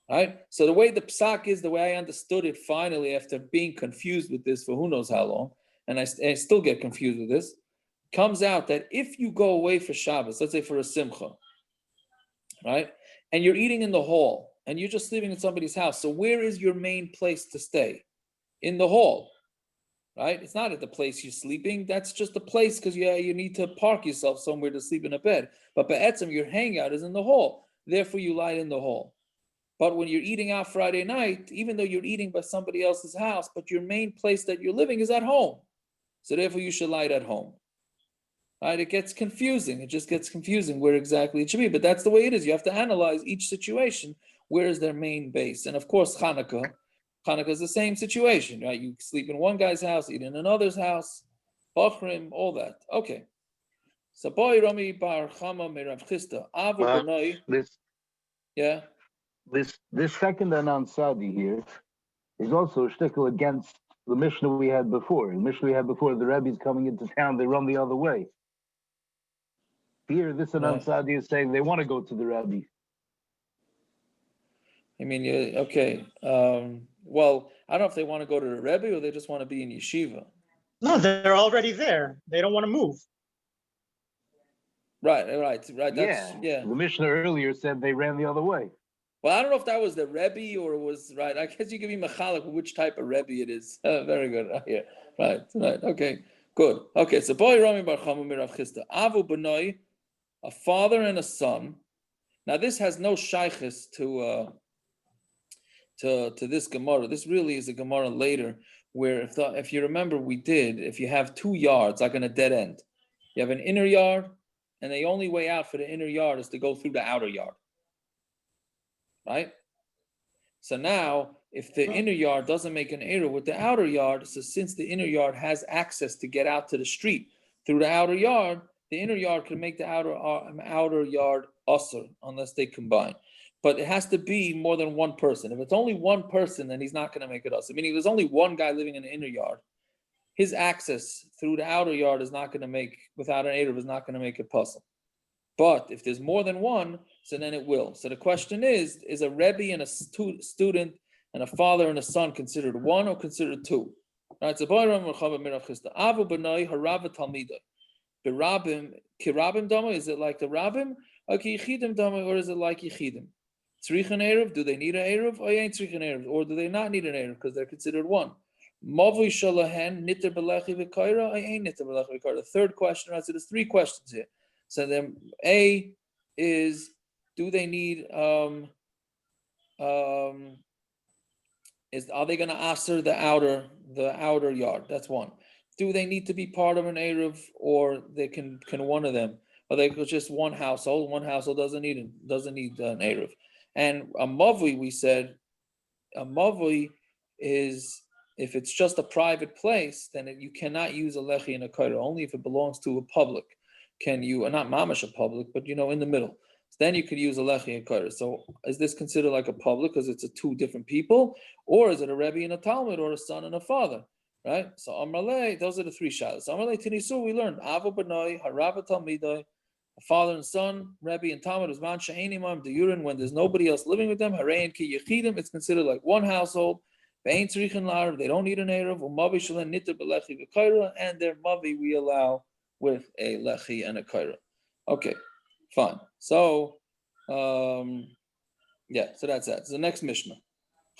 Right? So the way the psak is, the way I understood it finally after being confused with this for who knows how long, and I still get confused with this, comes out that if you go away for Shabbos, let's say for a simcha, right, and you're eating in the hall, and you're just sleeping in somebody's house, so where is your main place to stay? In the hall, right? It's not at the place you're sleeping. That's just a place because you need to park yourself somewhere to sleep in a bed. But be'etzem, your hangout is in the hall. Therefore, you lie in the hall. But when you're eating out Friday night, even though you're eating by somebody else's house, but your main place that you're living is at home. So therefore, you should light at home. Right? It gets confusing. It just gets confusing where exactly it should be. But that's the way it is. You have to analyze each situation. Where is their main base? And of course, Hanukkah is the same situation, right? You sleep in one guy's house, eat in another's house, bochurim, all that. Okay. So boy Rami bar Chama merav Chisda Avu B'nai. Yeah. This second Anan Sadi here is also a shtickle against the Mishnah we had before. The Mishnah we had before, the Rebbe's coming into town, they run the other way. Here, this Anan Sadi is saying they want to go to the Rebbe. I mean, okay. Well, I don't know if they want to go to the Rebbe or they just want to be in yeshiva. No, they're already there. They don't want to move. Right. That's yeah. The Mishnah earlier said they ran the other way. Well, I don't know if that was the Rebbe or it was right. I guess you give me Machalik which type of Rebbe it is. Very good. Yeah. Right. Okay. Good. Okay. So boy Rami Bar Chama Mirav Chisda. Avu Benoi, a father and a son. Now this has no shaykhis to this Gemara. This really is a Gemara later, where if you remember, if you have 2 yards, like in a dead end, you have an inner yard, and the only way out for the inner yard is to go through the outer yard. Right? So now, if the inner yard doesn't make an eruv with the outer yard, so since the inner yard has access to get out to the street through the outer yard, the inner yard can make the outer yard usur unless they combine. But it has to be more than one person. If it's only one person, then he's not going to make it usur. Meaning, there's only one guy living in the inner yard. His access through the outer yard is not going to make, without an eruv, is not going to make it puzzle. But if there's more than one, so then it will. So the question is a Rebbe and a student and a father and a son considered one or considered two? Right, so Avu Benoi Harava Talmida. Berabim, Kirabim Dama, is it like the Rabim? Or Yichidim Dama, or is it like Yichidim? Tzrichan Eruv, do they need an Eruv? Or ain't Tzrichan Eruv? Or do they not need an Eruv because they're considered one? Mavui Shalahen, Nitter Belechi V'Kaira, or ain't Nitter Belechi V'Kaira? The third question, right? So there's 3 questions here. So then A is, do they need are they going to asser the outer yard? That's one. Do they need to be part of an eruv, or they can one of them? Or they could just one household doesn't need an eruv. And a mavui, we said, a mavui is, if it's just a private place, then you cannot use a lechi and a kaira. Only if it belongs to a public can you, not mamash a public, but in the middle. So then you could use a lechi and kaira. So is this considered like a public because it's 2 different people, or is it a rebbe and a talmud, or a son and a father? Right? So Amrale, those are the 3 shalas. Amrale Tinisu, we learned Ava Benoi, Harava Talmidai, a father and son, Rebbe and Talmud, Uzman Sha'enimam, the Yurin, when there's nobody else living with them, Harein Ki Yechidim, it's considered like one household. Ve'ein Tzrichin La'arav, they don't need an Eruv, U'mavi Shalen Nitter B'lechi V'Kaira, and their Mavi we allow with a Lechi and a Kaira. Okay, fine. So, so that's that. So the next Mishnah.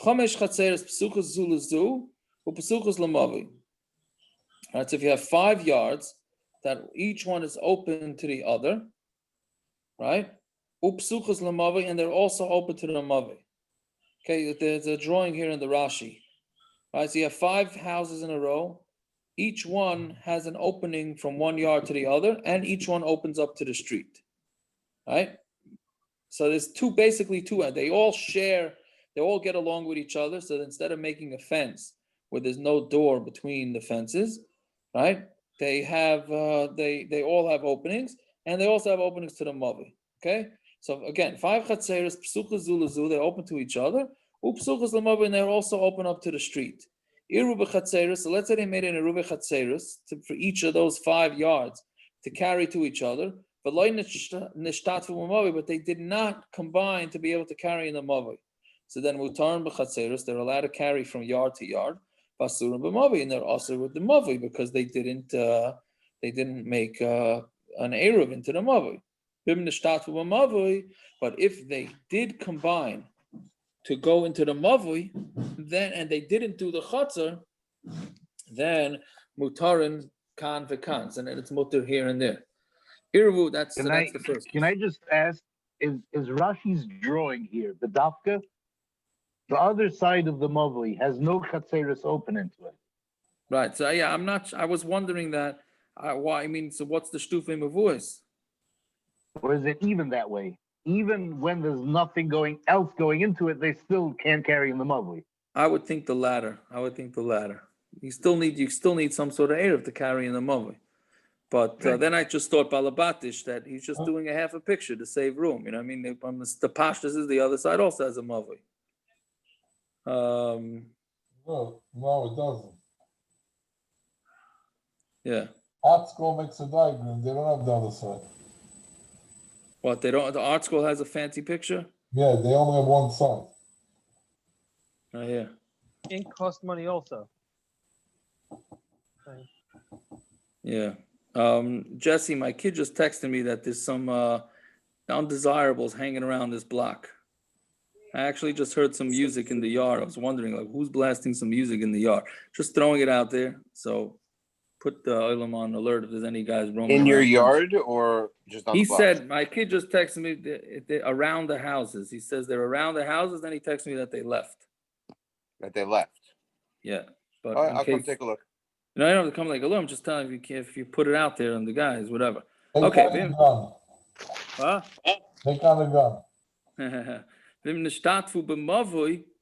Chomesh Chatzeres P'suchas Zulazu, U'P'suchas L'mavi. All right, so if you have 5 yards, that each one is open to the other, right? Upsuchas lamavi, and they're also open to the mavi. Okay, there's a drawing here in the Rashi. Right, so you have 5 houses in a row. Each one has an opening from 1 yard to the other, and each one opens up to the street. Right? So there's basically two. They all share. They all get along with each other. So instead of making a fence where there's no door between the fences, right? They have they all have openings, and they also have openings to the mavi. Okay, so again, 5 chatzeres psuchas zulazu, they're open to each other. Upsuchas lamavi, and they're also open up to the street. Eruv chatzeres. So let's say they made an eruv chatzeres for each of those 5 yards to carry to each other. But they did not combine to be able to carry in the mavui. So then mutarim b'chatzeres, they're allowed to carry from yard to yard. Basurim b'mavui, and they're also with the mavui because they didn't make an eruv into the mavui. But if they did combine to go into the mavui, then and they didn't do the chatzer, then mutarin kan v'kans, and then it's mutar here and there. Eruv, that's the first. Can I just ask, is Rashi's drawing here, the dafka, the other side of the mavui has no chatzeris open into it? Right. So yeah, I was wondering that. Why? I mean, so what's the shituf mavui? Or is it even that way? Even when there's nothing else going into it, they still can't carry in the mavui. I would think the latter. You still need some sort of eruv to carry in the mavui. But then I just thought Balabatish that he's just doing a half a picture to save room. You know what I mean? The pashtas is the other side also has a mavui. No, it doesn't. Yeah. Art school makes a diagram. They don't have the other side. What, they don't? The art school has a fancy picture? Yeah, they only have one side. Oh, yeah. Ink costs money also. Yeah. Jesse, my kid just texted me that there's some undesirables hanging around this block. I actually just heard some music in the yard. I was wondering, like, who's blasting some music in the yard? Just throwing it out there. So put the oilam on alert if there's any guys roaming In your around. yard or just on He the block? said, my kid just texted me they're around the houses. He says they're around the houses. Then he texted me that they left. That they left. Yeah. But All right, in I'll come case, take a look. you know, I don't have to come like a I'm just telling you if you put it out there on the guys, whatever. They Okay. got a gun. Huh? They got a gun.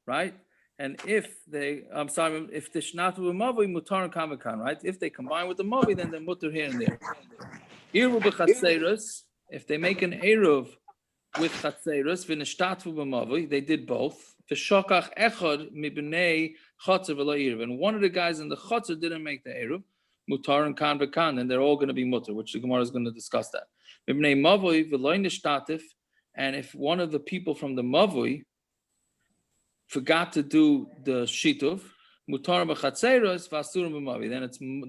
Right? And if they, I'm sorry, if the shnatu b'mavui mutar and kamakan, right? If they combine with the mavui, then they're mutar here and there. Eruv b'chatzeros, if they make an eruv with chatzeros, v'nishtatu b'mavui, they did both. V'shokach echad mibnei chatzer v'lo eruv, and one of the guys in the chatzer didn't make the eruv, mutar and kan, and they're all going to be mutar, which the Gemara is going to discuss that. Mibnei mavui v'lo nishtatif. And if one of the people from the mavui forgot to do the shituf, mutar b'chatzeros v'asur b'mavui,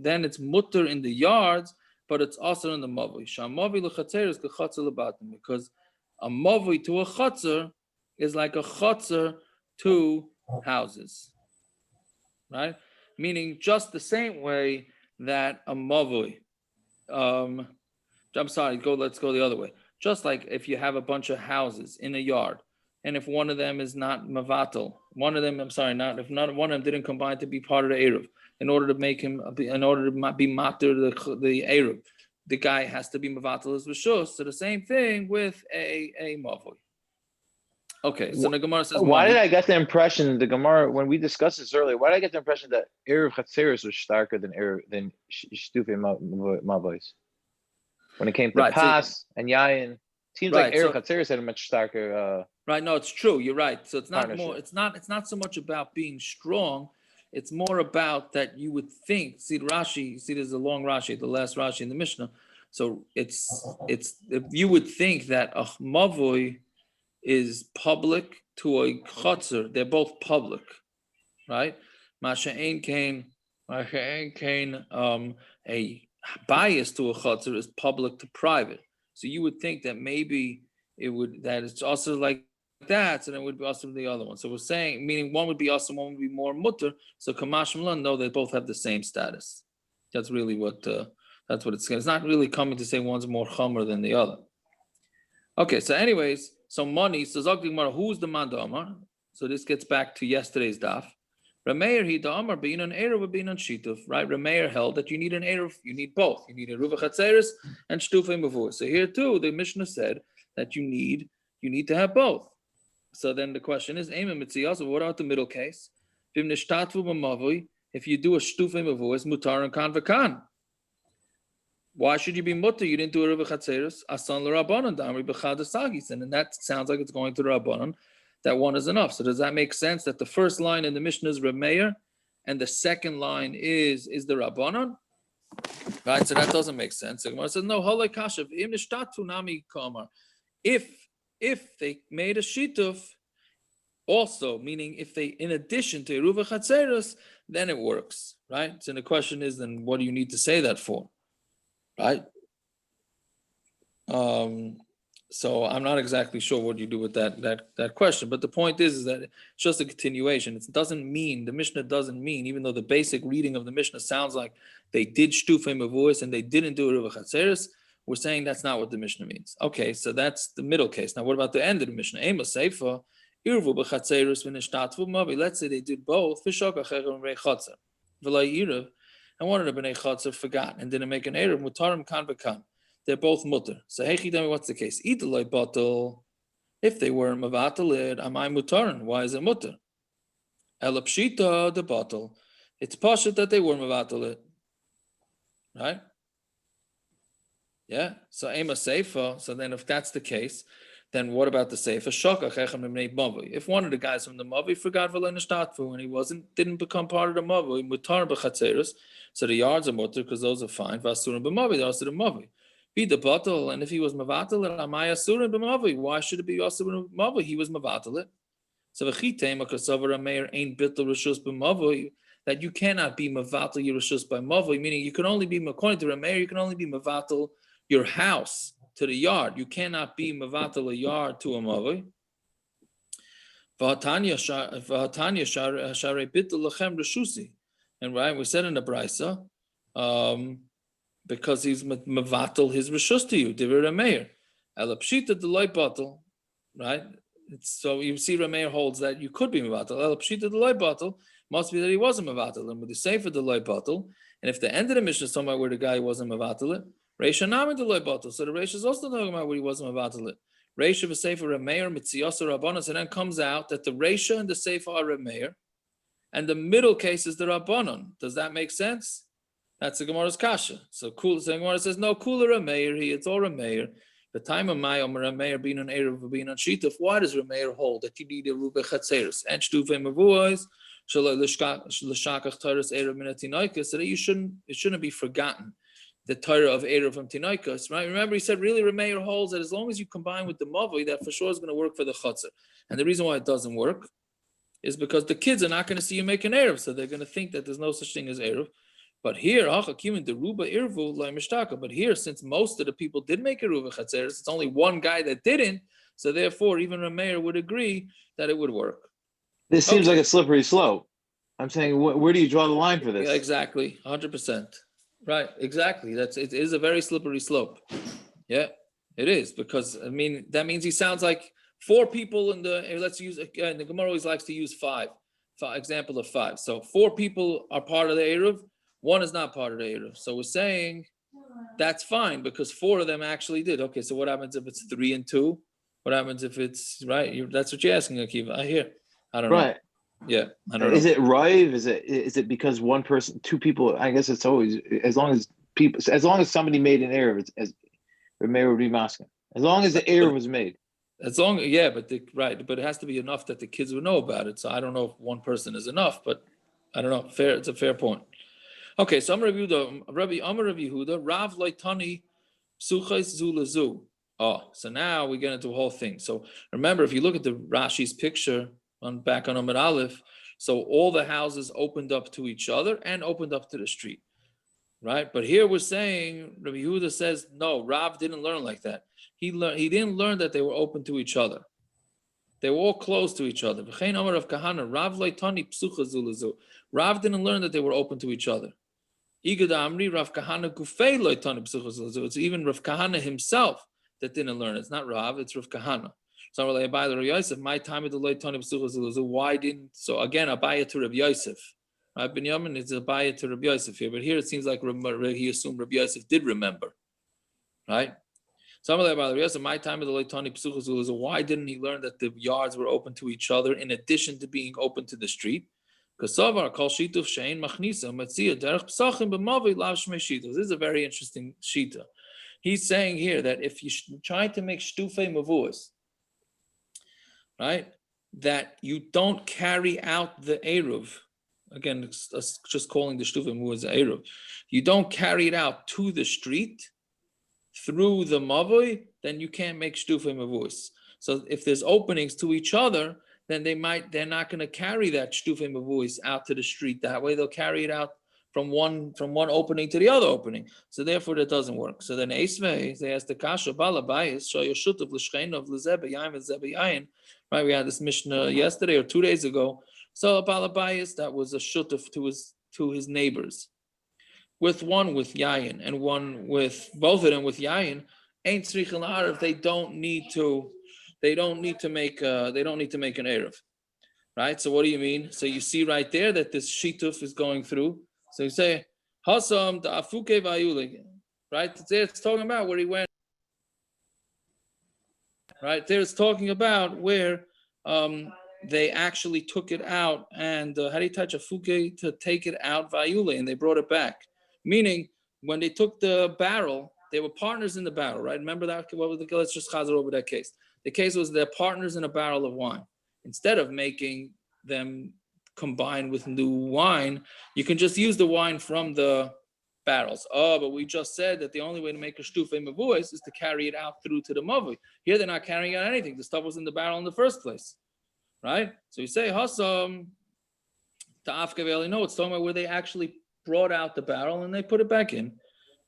then it's mutar in the yards, but it's also in the mavui. Shamavi l'chatzeros k'chatzer l'batim, because a mavui to a chatzer is like a chatzer to houses, right? Meaning just the same way that a mavui. Let's go the other way. Just like if you have a bunch of houses in a yard, and if one of them is not mavatal, if one of them didn't combine to be part of the eruv, in order to be matir the eruv, the guy has to be mavatal as rishus. So the same thing with a mavui. Okay, so the Gemara says, why did I get the impression the Gemara, when we discussed this earlier, why did I get the impression that eruv chatzeros was starker than shituf mavus? When it came to Pas and Yayin, seems like eruv chatzeros had a much starker. Right, no, it's true. You're right. So it's not more. It's not so much about being strong. It's more about that you would think. See the Rashi. See, there's a long Rashi, the last Rashi in the Mishna. So it's if you would think that a mavui is public to a chotzer. They're both public, right? Masha'en kain, a bias to a chotzer is public to private. So you would think that maybe it's also like that, and it would be also the other one. So we're saying, meaning one would be awesome, one would be more mutter. So Kamash Milan, no, they both have the same status. That's really that's what it's saying. It's not really coming to say one's more chomer than the other. Okay, so anyways, so money, so Zog Gemara, who's the man Amar? So this gets back to yesterday's daf. R Meir, he the Amar, being an eruv, being an shituf, right? R Meir held that you need an eruv, you need both. You need eruv chatzeres and shituf mavui. So here too, the Mishna said that you need to have both. So then the question is, so what about the middle case? If you do a shituf mavui, it's mutar and kan v'kan. Why should you be mutar? You didn't do eruv chatzeres. Asan l'rabbanon damri b'chad asagis, and that sounds like it's going to the rabbanon. That one is enough. So does that make sense that the first line in the Mishnah is R Meir and the second line is the rabbanon? Right. So that doesn't make sense. The Gemara says no. Halei kashav im nishtatu nami kamar. If they made a shituf, also meaning if they, in addition to eruv chatzeros, then it works, right? So the question is, then what do you need to say that for, right? So I'm not exactly sure what you do with that question, but the point is that it's just a continuation. It doesn't mean, the Mishnah doesn't mean, even though the basic reading of the Mishnah sounds like they did shtufei mavus and they didn't do eruv chatzeros. We're saying that's not what the Mishnah means. Okay, so that's the middle case. Now, what about the end of the Mishnah? Ema seifa, eruv b'chatzeros v'nishtatvu mavi. Let's say they did both. V'shok acherim rei chatzer v'lai eruv, and one of the bnei chatzer forgot and didn't make an eruv. Mutarim kan v'kan. They're both mutter. So hey, tell me what's the case? Idolai batal. If they were mavatalid, amai mutarin. Why is it mutter? Elapshita the batal. It's pashat that they were mavatalid, right? Yeah. So ema seifa. So then, if that's the case, then what about the seifa? Shokach echem b'nei mavui. If one of the guys from the mavui forgot v'lenishtatfu and he didn't become part of the mavui, mutar b'chatzeros. So the yards are mutter because those are fine. V'asurim b'mavui. They're also the mavui. Be the batal, and if he was mavatal, amaya surim b'mavui. Why should it be also b'mavui? He was mavatal it. So v'chitem akasavar Meir ain't bitul rishus b'mavui. that you cannot be mavatal Yerushus by mavui, meaning you can only be, according to R Meir, you can only be mavatal your house to the yard. You cannot be mavatal a yard to a mavui. And right, we said in the Brisa, because he's mavatal his reshus to you, Divir R Meir. Elapshita the loy bottle, right? So you see, R Meir holds that you could be mavatal. Elapshita the loy bottle must be that he wasn't mavatal, and with the sefer the loy bottle. And if the end of the Mishnah is talking about where the guy wasn't mavatal it, Reisha named the loy bottle. So the Reisha is also talking about where he wasn't mavatal it. Reisha the sefer R Meir mitziyasa rabbanos, and then comes out that the Reisha and the sefer are R Meir, and the middle case is the rabbanon. Does that make sense? That's the Gemara's kasha. So cool. So the Gemara says no cooler R Meir. It's all R Meir. The time of my R Meir being an eruv being on shituf. Why does R Meir hold that you need eruv bechatzeres and shituf mavuis shaloi l'shakach Torah's eruv min hatinoikus, so that it shouldn't be forgotten the Torah of eruv from tinoikus, right? Remember, he said really R Meir holds that as long as you combine with the mavui, that for sure is going to work for the chatzer. And the reason why it doesn't work is because the kids are not going to see you make an eruv, so they're going to think that there's no such thing as eruv. But here, but here, since most of the people did make eruv chatzeres, it's only one guy that didn't. So therefore, even R Meir would agree that it would work. This seems like a slippery slope. I'm saying, where do you draw the line for this? Yeah, exactly, 100%. Right, exactly. It is a very slippery slope. Yeah, it is, because I mean that means he sounds like four people in the. Let's use again. The Gemara always likes to use five example of five. So four people are part of the eruv. One is not part of the eruv. So we're saying that's fine because four of them actually did. Okay, so what happens if it's 3 and 2? What happens if it's right? That's what you're asking, Akiva. I hear. I don't know. Right. Yeah, I don't know. Is it rive? Is it because one person, two people? I guess it's always as long as somebody made an eruv, as the mayor would be masking. As long as the eruv was made. As long, yeah, but it has to be enough that the kids would know about it. So I don't know if one person is enough, but I don't know. Fair, it's a fair point. Okay, so Amar Rabbi Yehuda, Rav Loitani Psuchais Zulazu. Oh, so now we get into the whole thing. So remember, if you look at the Rashi's picture back on Amud Aleph, so all the houses opened up to each other and opened up to the street, right? But here we're saying Rabbi Yehuda says no. Rav didn't learn like that. He didn't learn that they were open to each other. They were all close to each other. Rav didn't learn that they were open to each other. It's even Rav Kahana himself that didn't learn. It's not Rav, it's Rav Kahana. So I'm like, my time of the why didn't? So again, Abaya to Rav Yosef. Right? Binyamin is Abaya to Rav Yosef here, but here it seems like he assumed Rav Yosef did remember, right? So I'm like, my time of the why didn't he learn that the yards were open to each other in addition to being open to the street? This is a very interesting shita. He's saying here that if you're trying to make shitufei mavuos, right, that you don't carry out the eruv. Again, it's just calling the shitufei mavuos eruv. You don't carry it out to the street through the mavui, then you can't make shitufei mavuos. So if there's openings to each other, then they're not going to carry that shitufei mavuos out to the street. That way they'll carry it out from one opening to the other opening. So therefore that doesn't work. So then Eisvei, they asked the kasha balabayis show your shituf l'shcheinav l'zebeyayin v'zebeyayin. Right, we had this Mishna yesterday or 2 days ago. So balabayis, that was a shituf to his neighbors, with one with yayin and one with both of them with yayin. Ain't tzrichel ha'arav. They don't need to make an eruv, right? So what do you mean? So you see right there that this shituf is going through. So you say hasam da afuke vayulig, right? There it's talking about where he went. Right there it's talking about where they actually took it out, and how do you touch a fuke to take it out vayule, and they brought it back. Meaning when they took the barrel, they were partners in the barrel, right? Remember that? Let's just chazer over that case. The case was they're partners in a barrel of wine. Instead of making them combine with new wine, you can just use the wine from the barrels. Oh, but we just said that the only way to make a shitufei mavuos is to carry it out through to the mavui. Here they're not carrying out anything. The stuff was in the barrel in the first place, right? So you say hasam to Afkaveli. No, it's talking about where they actually brought out the barrel and they put it back in.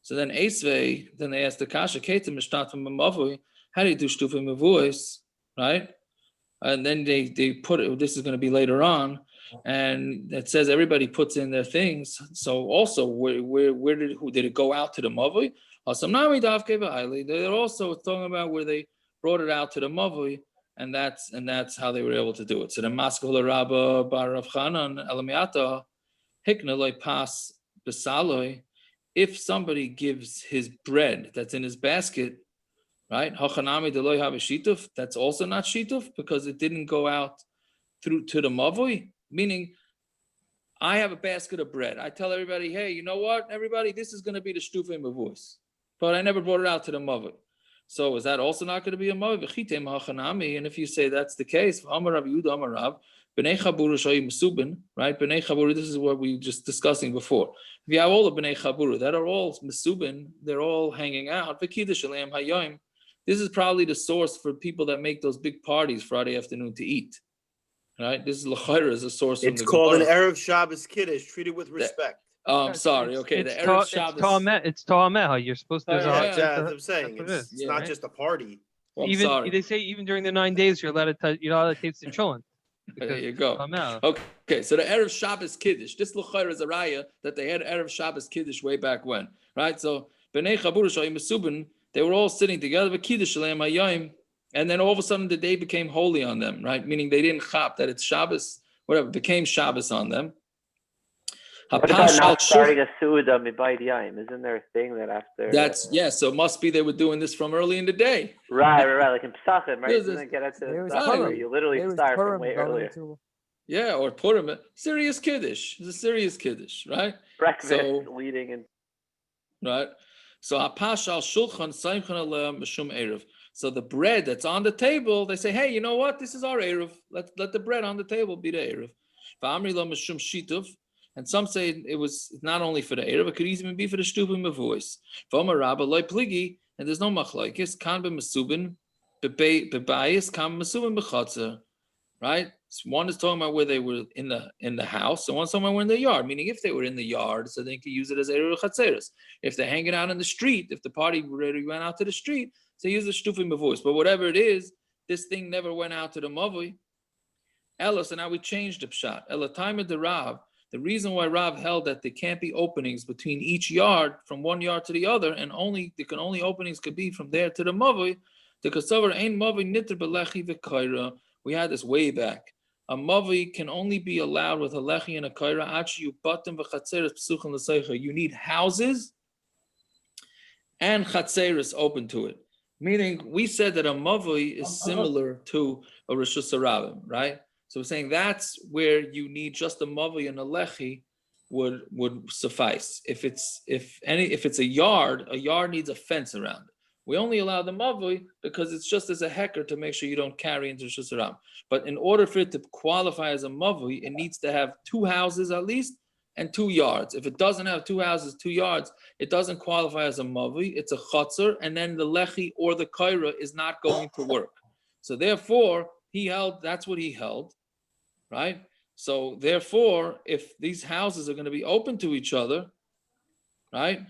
So then Esvei, then they asked the Kasha, Keta Mishtat from mavui, how do you do shituf mavuis, right? And then they put it, this is going to be later on, and it says everybody puts in their things. So also, where did it go out to the mavui? They're also talking about where they brought it out to the mavui, and that's how they were able to do it. So the Maskul Rabba Bar Rav Chanan Elamiata Hikna loy pas besaloi. If somebody gives his bread that's in his basket, right? Hachanami deloy have a shituf. That's also not shituf because it didn't go out through to the mavui. Meaning, I have a basket of bread. I tell everybody, hey, you know what, everybody, this is going to be the shtufim mavuis, but I never brought it out to the mavui. So is that also not going to be a mavui? V'chitem hachanami. And if you say that's the case, Amar Rav Yehuda Amar Rav, b'nei chabura shoyim mesubin, right? B'nei chabura. This is what we were just discussing before. If you have all the b'nei chabura that are all mesubin, they're all hanging out. V'kiddush aleim hayoim. This is probably the source for people that make those big parties Friday afternoon to eat, right? This is l'chayra is a source. It's from the called Gemara. an erev Shabbos kiddush. Treat it with respect. Oh, I'm sorry. Okay, the erev Shabbos. It's Ta'ameh. You're supposed to. That's what I'm saying. It's Yeah, not right. just a party. Well, Even sorry. they say even during the 9 days you're allowed to taste the chillin. There you go. Ta'ameh. Okay, so the erev Shabbos kiddush. This l'chayra is a raya that they had erev Shabbos kiddush way back when, right? So b'nei chabura shoyim mesubin. They were all sitting together, and then all of a sudden the day became holy on them, right? Meaning they didn't chop that it's Shabbos, whatever, became Shabbos on them. What about not starting a suda mibayit yaim? Isn't there a thing that after? That's so it must be they were doing this from early in the day. Right, like in Pesachim, right? This is- Doesn't it get into There was Pesachim where Purim. you literally There was start from Purim way going earlier. to- Yeah, or Purim, serious kiddush. It's a serious kiddush, right? Breakfast, So- leading, and Right. So hapash al shulchan saimchan aleh mishum eruv. So the bread that's on the table, they say, hey, you know what? This is our eruv. Let the bread on the table be the eruv. V'amri lo mishum shituf. And some say it was not only for the eruv, it could even be for the shtufim mavui. V'omar rabba loy pligi, and there's no machlokes. Kan b'mesubin bebayis, kan b'mesubin b'chatzer. Right? So one is talking about where they were in the house, and one's talking about where in the yard. Meaning, if they were in the yard, so they could use it as eruv chatzeres. If they're hanging out in the street, if the party already went out to the street, so use the shtufim mavui. But whatever it is, this thing never went out to the mavui. Ella, so now we changed the pshat. Ella time of the Rav. The reason why Rav held that there can't be openings between each yard from one yard to the other, and only openings could be from there to the mavui. The kasavar ain mavui niter belechi v'kaira. We had this way back. A mavui can only be allowed with a lechi and a kaira. Achi ubatim v'chatzeres psuchim l'seicha. You need houses and chatzeres open to it. Meaning, we said that a mavui is similar to a reshus harabim, right? So we're saying that's where you need just a mavui and a lechi would suffice. If it's a yard needs a fence around it. We only allow the mavui because it's just as a hecker to make sure you don't carry into reshus harabim. But in order for it to qualify as a mavui, it needs to have 2 houses at least and 2 yards. If it doesn't have 2 houses, 2 yards, it doesn't qualify as a mavui. It's a chotzer, and then the lechi or the kaira is not going to work. So therefore, that's what he held, right? So therefore, if these houses are going to be open to each other, right,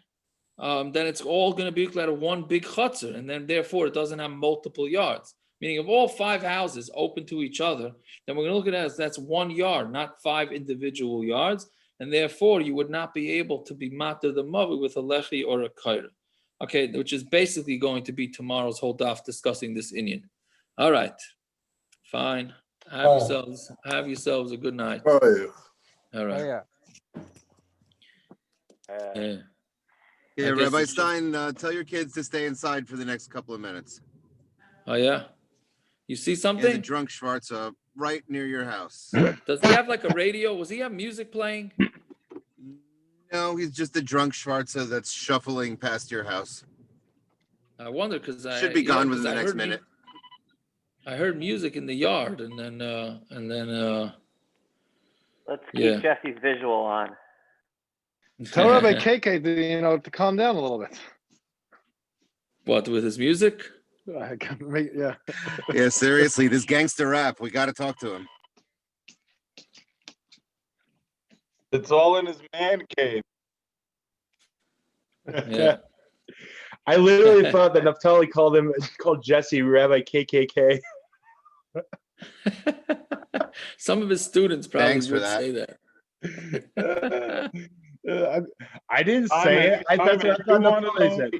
then it's all going to be like one big chotzer, and then therefore it doesn't have multiple yards. Meaning, if all 5 houses open to each other, then we're going to look at it as that's 1 yard, not 5 individual yards. And therefore, you would not be able to be matter the mavui with a lechi or a kaira. Okay, which is basically going to be tomorrow's whole daf discussing this inyan. All right, fine. Have yourselves a good night. Oh, yeah. All right. Oh, yeah. Yeah, I guess Rabbi it's Stein, tell your kids to stay inside for the next couple of minutes. Oh yeah. You see Yeah, the something? drunk Schwarza right near your house. Does he have like a radio? Was he have music playing? No, he's just a drunk Schwarza that's shuffling past your house. I wonder because I Should be gone within the next minute. I heard music in the yard, and then let's keep Jesse's visual on. Tell Rabbi KK to calm down a little bit. What, with his music? Yeah. Yeah, seriously, this gangster rap, we got to talk to him. It's all in his man cave. Yeah. I literally thought that Naphtali called Jesse Rabbi KKK. Some of his students probably Thanks for would that. say that. I didn't say it. That's what I thought Naphtali said.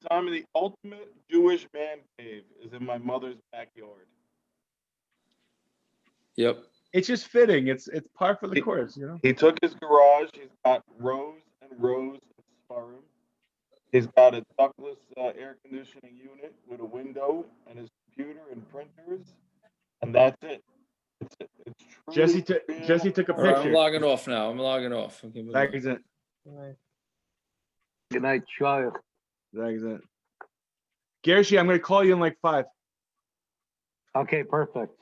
Simon, the ultimate Jewish man cave is in my mother's backyard. Yep. It's just fitting. It's par for the course, you know. He took his garage. He's got rows and rows of sparim. He's got a ductless air conditioning unit with a window and his computer and printers, and that's it. It's Jesse truly took a All right, I'm picture. logging off now. I'm logging off. Okay, bye-bye. That is it. Good night, Shire. That is it. Gershi, I'm going to call you in like 5. Okay, perfect.